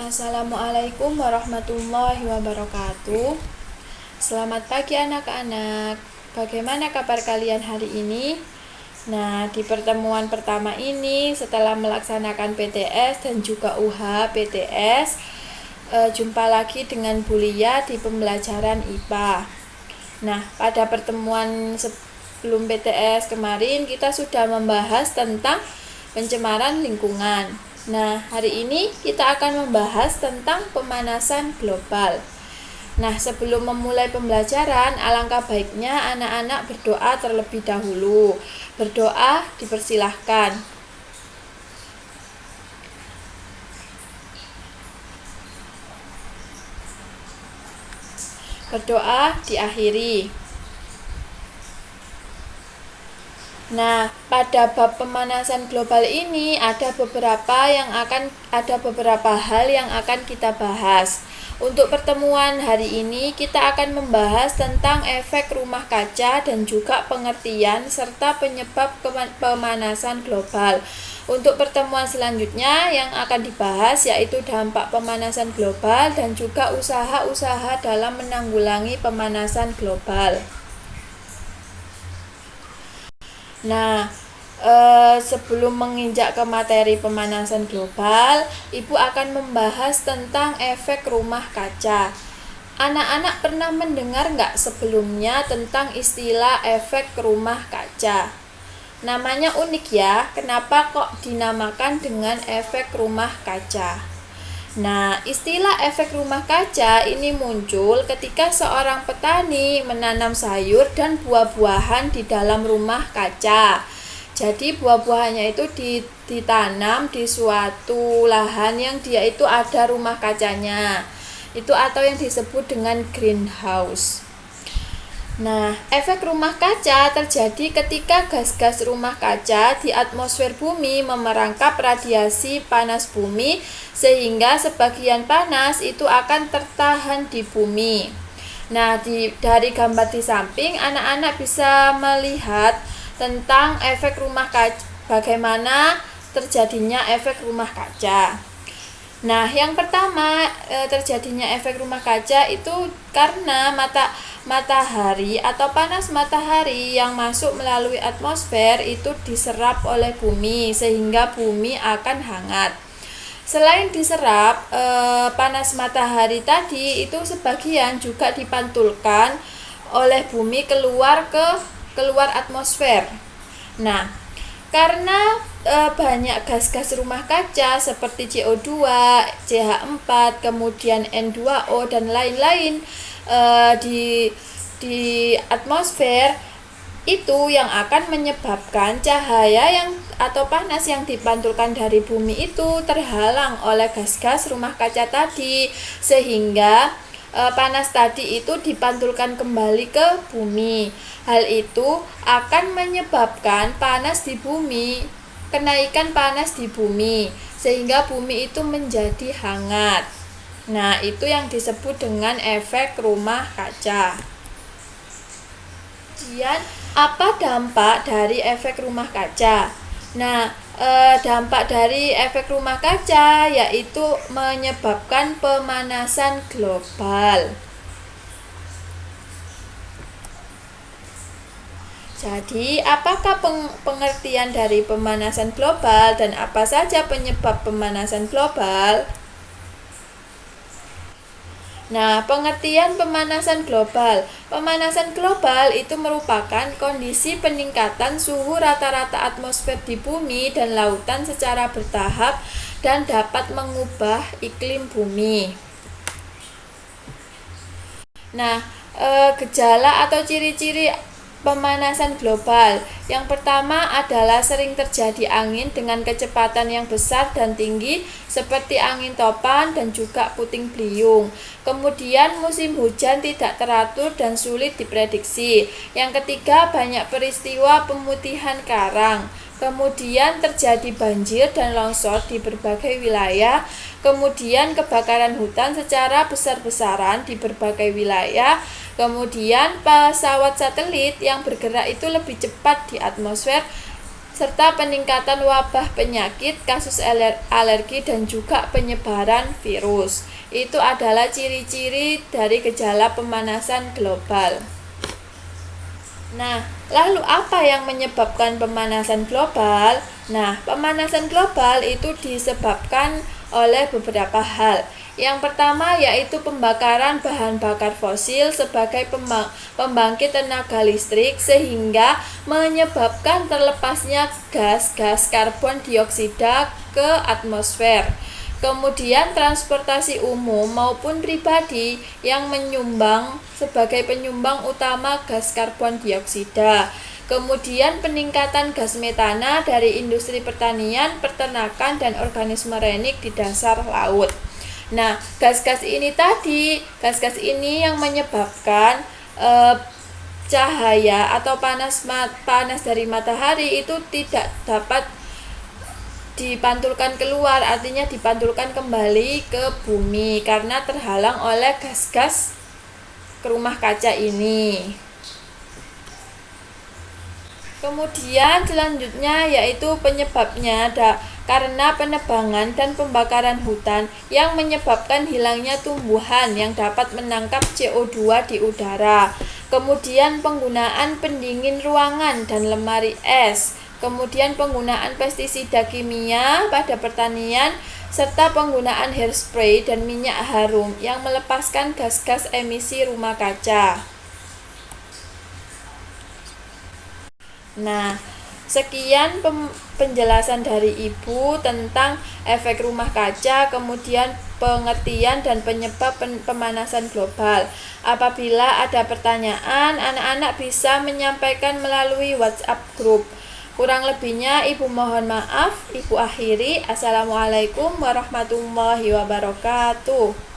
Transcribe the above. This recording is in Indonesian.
Assalamualaikum warahmatullahi wabarakatuh. Selamat pagi anak-anak. Bagaimana kabar kalian hari ini? Nah, di pertemuan pertama ini setelah melaksanakan PTS dan juga UH PTS, jumpa lagi dengan Bu Lia di pembelajaran IPA. Nah, pada pertemuan sebelum PTS kemarin kita sudah membahas tentang pencemaran lingkungan. Nah, hari ini kita akan membahas tentang pemanasan global. Nah, sebelum memulai pembelajaran, alangkah baiknya anak-anak berdoa terlebih dahulu. Berdoa dipersilahkan. Berdoa diakhiri. Nah, pada bab pemanasan global ini ada beberapa hal yang akan kita bahas. Untuk pertemuan hari ini kita akan membahas tentang efek rumah kaca dan juga pengertian serta penyebab pemanasan global. Untuk pertemuan selanjutnya yang akan dibahas yaitu dampak pemanasan global dan juga usaha-usaha dalam menanggulangi pemanasan global. Nah, sebelum menginjak ke materi pemanasan global, Ibu akan membahas tentang efek rumah kaca. Anak-anak pernah mendengar nggak sebelumnya tentang istilah efek rumah kaca? Namanya unik ya, kenapa kok dinamakan dengan efek rumah kaca? Nah, istilah efek rumah kaca ini muncul ketika seorang petani menanam sayur dan buah-buahan di dalam rumah kaca. Jadi buah-buahannya itu ditanam di suatu lahan yang dia itu ada rumah kacanya. Itu atau yang disebut dengan greenhouse. Nah, efek rumah kaca terjadi ketika gas-gas rumah kaca di atmosfer bumi memerangkap radiasi panas bumi sehingga sebagian panas itu akan tertahan di bumi. Nah, dari gambar di samping anak-anak bisa melihat tentang efek rumah kaca, bagaimana terjadinya efek rumah kaca. Nah, yang pertama terjadinya efek rumah kaca itu karena matahari atau panas matahari yang masuk melalui atmosfer itu diserap oleh bumi sehingga bumi akan hangat. Selain diserap, panas matahari tadi itu sebagian juga dipantulkan oleh bumi keluar atmosfer. Nah, karena banyak gas-gas rumah kaca seperti CO2, CH4, kemudian N2O dan lain-lain di atmosfer itu yang akan menyebabkan cahaya atau panas yang dipantulkan dari bumi itu terhalang oleh gas-gas rumah kaca tadi sehingga panas tadi itu dipantulkan kembali ke bumi. Hal itu akan menyebabkan kenaikan panas di bumi sehingga bumi itu menjadi hangat. Nah, itu yang disebut dengan efek rumah kaca. Kemudian, apa dampak dari efek rumah kaca? Nah, dampak dari efek rumah kaca yaitu menyebabkan pemanasan global. Jadi, apakah pengertian dari pemanasan global dan apa saja penyebab pemanasan global? Nah, pengertian pemanasan global. Pemanasan global itu merupakan kondisi peningkatan suhu rata-rata atmosfer di bumi dan lautan secara bertahap dan dapat mengubah iklim bumi. Nah, gejala atau ciri-ciri pemanasan global. Yang pertama adalah sering terjadi angin dengan kecepatan yang besar dan tinggi seperti angin topan dan juga puting beliung. Kemudian musim hujan tidak teratur dan sulit diprediksi. Yang ketiga, banyak peristiwa pemutihan karang. Kemudian terjadi banjir dan longsor di berbagai wilayah. Kemudian kebakaran hutan secara besar-besaran di berbagai wilayah. Kemudian pesawat satelit yang bergerak itu lebih cepat di atmosfer serta peningkatan wabah penyakit, kasus alergi, dan juga penyebaran virus. Itu adalah ciri-ciri dari gejala pemanasan global. Nah, lalu apa yang menyebabkan pemanasan global? Nah, pemanasan global itu disebabkan oleh beberapa hal. Yang pertama yaitu pembakaran bahan bakar fosil sebagai pembangkit tenaga listrik sehingga menyebabkan terlepasnya gas karbon dioksida ke atmosfer. Kemudian transportasi umum maupun pribadi yang menyumbang sebagai penyumbang utama gas karbon dioksida. Kemudian peningkatan gas metana dari industri pertanian, peternakan, dan organisme renik di dasar laut. Nah, gas-gas ini yang menyebabkan cahaya atau panas dari matahari itu tidak dapat dipantulkan keluar, artinya dipantulkan kembali ke bumi karena terhalang oleh gas-gas rumah kaca ini. Kemudian selanjutnya yaitu penyebabnya karena penebangan dan pembakaran hutan yang menyebabkan hilangnya tumbuhan yang dapat menangkap CO2 di udara. Kemudian penggunaan pendingin ruangan dan lemari es. Kemudian penggunaan pestisida kimia pada pertanian serta penggunaan hairspray dan minyak harum yang melepaskan gas-gas emisi rumah kaca. Nah, sekian penjelasan dari Ibu tentang efek rumah kaca, kemudian pengertian dan penyebab pemanasan global. Apabila ada pertanyaan, anak-anak bisa menyampaikan melalui WhatsApp group. Kurang lebihnya Ibu mohon maaf. Ibu akhiri. Assalamualaikum warahmatullahi wabarakatuh.